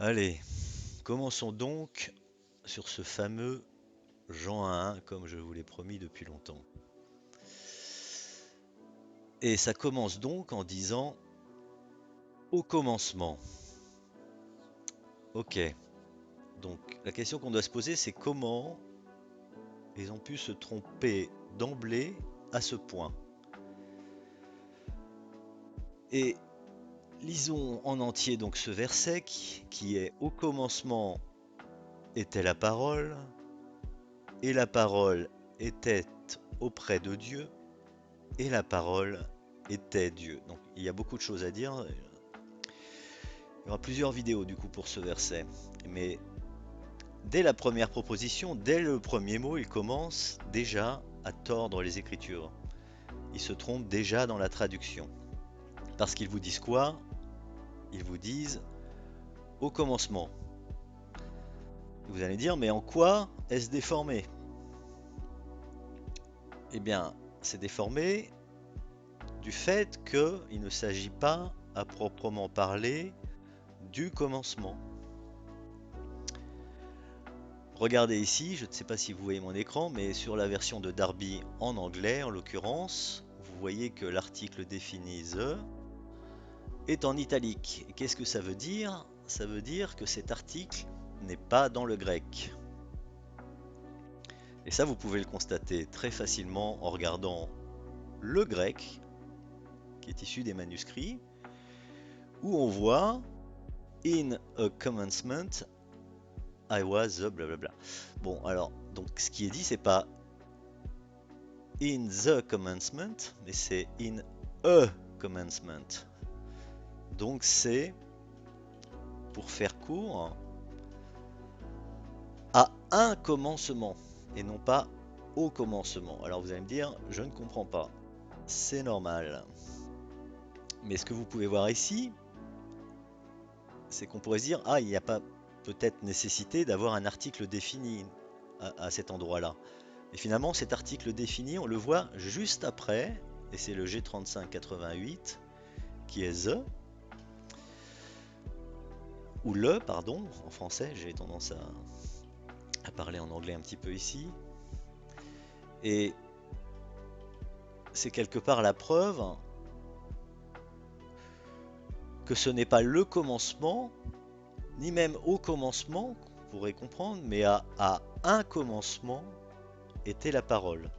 Allez, commençons donc sur ce fameux Jean 1, comme je vous l'ai promis depuis longtemps. Et ça commence donc en disant au commencement. Ok, donc la question qu'on doit se poser, c'est comment ils ont pu se tromper d'emblée à ce point. Et lisons en entier donc ce verset qui est au commencement était la parole, et la parole était auprès de Dieu, et la parole était Dieu. Donc il y a beaucoup de choses à dire. Il y aura plusieurs vidéos du coup pour ce verset. Mais dès la première proposition, dès le premier mot, il commence déjà à tordre les Écritures. Ils se trompent déjà dans la traduction. Parce qu'ils vous disent quoi? Ils vous disent au commencement. Vous allez dire, mais en quoi est-ce déformé? Eh bien, c'est déformé du fait qu'il ne s'agit pas, à proprement parler, du commencement. Regardez ici, je ne sais pas si vous voyez mon écran, mais sur la version de Darby en anglais, en l'occurrence, vous voyez que l'article défini the est en italique. Et qu'est-ce que ça veut dire? Ça veut dire que cet article n'est pas dans le grec. Et ça, vous pouvez le constater très facilement en regardant le grec, qui est issu des manuscrits, où on voit In a commencement, I was the blablabla. Bon, alors, donc ce qui est dit, c'est pas in the commencement, mais c'est in a commencement. Donc c'est, pour faire court, à un commencement et non pas au commencement. Alors vous allez me dire, je ne comprends pas. C'est normal. Mais ce que vous pouvez voir ici, c'est qu'on pourrait se dire, ah, il n'y a pas peut-être nécessité d'avoir un article défini à cet endroit-là. Et finalement, cet article défini, on le voit juste après, et c'est le G3588 qui est the, ou le, pardon, en français, j'ai tendance à parler en anglais un petit peu ici. Et c'est quelque part la preuve que ce n'est pas le commencement, ni même au commencement, qu'on pourrait comprendre, mais à un commencement était la parole.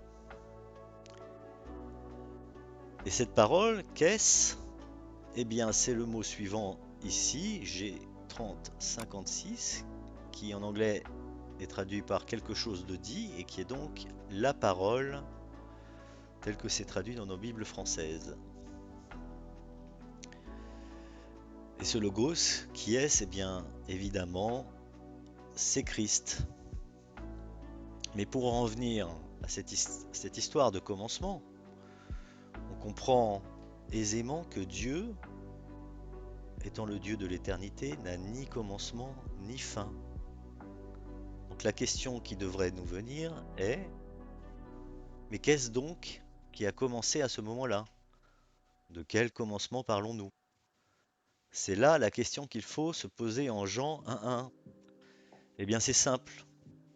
Et cette parole, qu'est-ce? Eh bien, c'est le mot suivant ici, G3056, qui en anglais est traduit par quelque chose de dit et qui est donc la parole tel que c'est traduit dans nos Bibles françaises. Et ce logos, qui est? C'est bien évidemment, c'est Christ. Mais pour en venir à cette histoire de commencement, on comprend aisément que Dieu, étant le Dieu de l'éternité, n'a ni commencement ni fin. Donc la question qui devrait nous venir est, mais qu'est-ce donc qui a commencé à ce moment-là? De quel commencement parlons-nous? C'est là la question qu'il faut se poser en Jean 1.1. Eh bien c'est simple,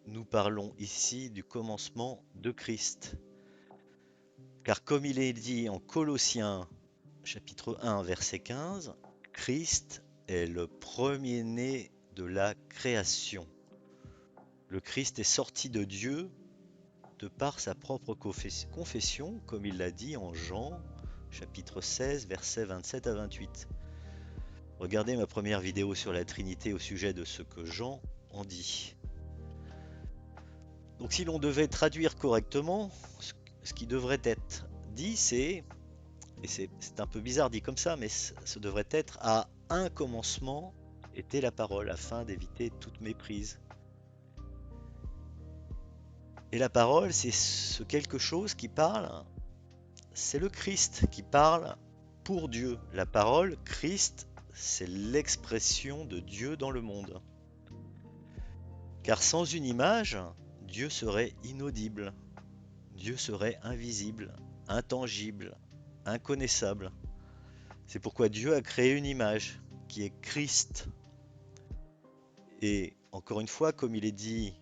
nous parlons ici du commencement de Christ. Car comme il est dit en Colossiens chapitre 1 verset 15, Christ est le premier-né de la création. Le Christ est sorti de Dieu de par sa propre confession, comme il l'a dit en Jean chapitre 16 versets 27 à 28. Regardez ma première vidéo sur la Trinité au sujet de ce que Jean en dit. Donc si l'on devait traduire correctement, ce qui devrait être dit, c'est, et c'est un peu bizarre dit comme ça, mais ce devrait être à un commencement était la parole, afin d'éviter toute méprise. Et la parole, c'est ce quelque chose qui parle, c'est le Christ qui parle pour Dieu. La parole, Christ, c'est l'expression de Dieu dans le monde. Car sans une image, Dieu serait inaudible, Dieu serait invisible, intangible, inconnaissable. C'est pourquoi Dieu a créé une image qui est Christ. Et encore une fois, comme il est dit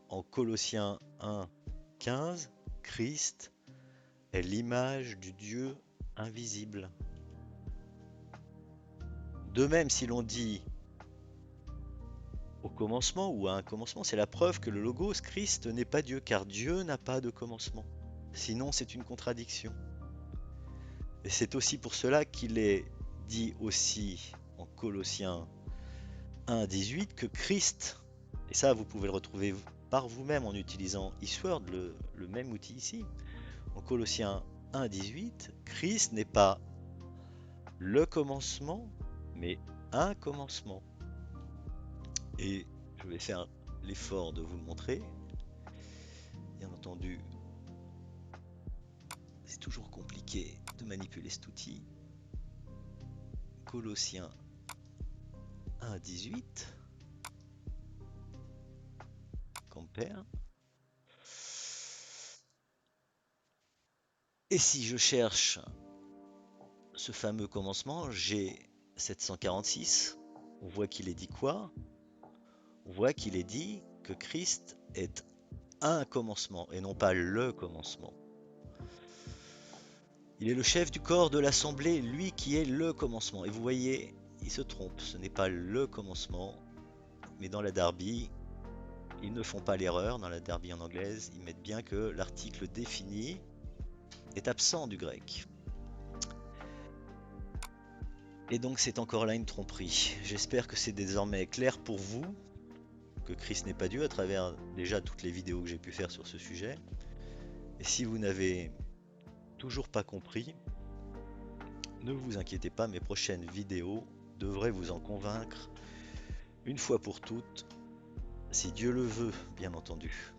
en Colossiens 1, 15, Christ est l'image du Dieu invisible. De même, si l'on dit au commencement ou à un commencement, c'est la preuve que le Logos, Christ, n'est pas Dieu, car Dieu n'a pas de commencement. Sinon, c'est une contradiction. Et c'est aussi pour cela qu'il est dit aussi en Colossiens 1, 18 que Christ, et ça vous pouvez le retrouver par vous-même en utilisant Eastword, le même outil ici, en Colossiens 1, 18, Christ n'est pas le commencement, mais un commencement. Et je vais faire l'effort de vous le montrer. Bien entendu, c'est toujours compliqué de manipuler cet outil. Colossiens 1, 18. Compare. Et si je cherche ce fameux commencement, j'ai 746. On voit qu'il est dit quoi? On voit qu'il est dit que Christ est un commencement et non pas le commencement. Il est le chef du corps de l'assemblée, lui qui est le commencement. Et vous voyez, il se trompe, ce n'est pas le commencement, mais dans la Darby, ils ne font pas l'erreur. Dans la Darby en anglaise, ils mettent bien que l'article défini est absent du grec. Et donc c'est encore là une tromperie. J'espère que c'est désormais clair pour vous, que Christ n'est pas Dieu, à travers déjà toutes les vidéos que j'ai pu faire sur ce sujet. Et si vous n'avez toujours pas compris, ne vous inquiétez pas, mes prochaines vidéos devraient vous en convaincre une fois pour toutes, si Dieu le veut, bien entendu.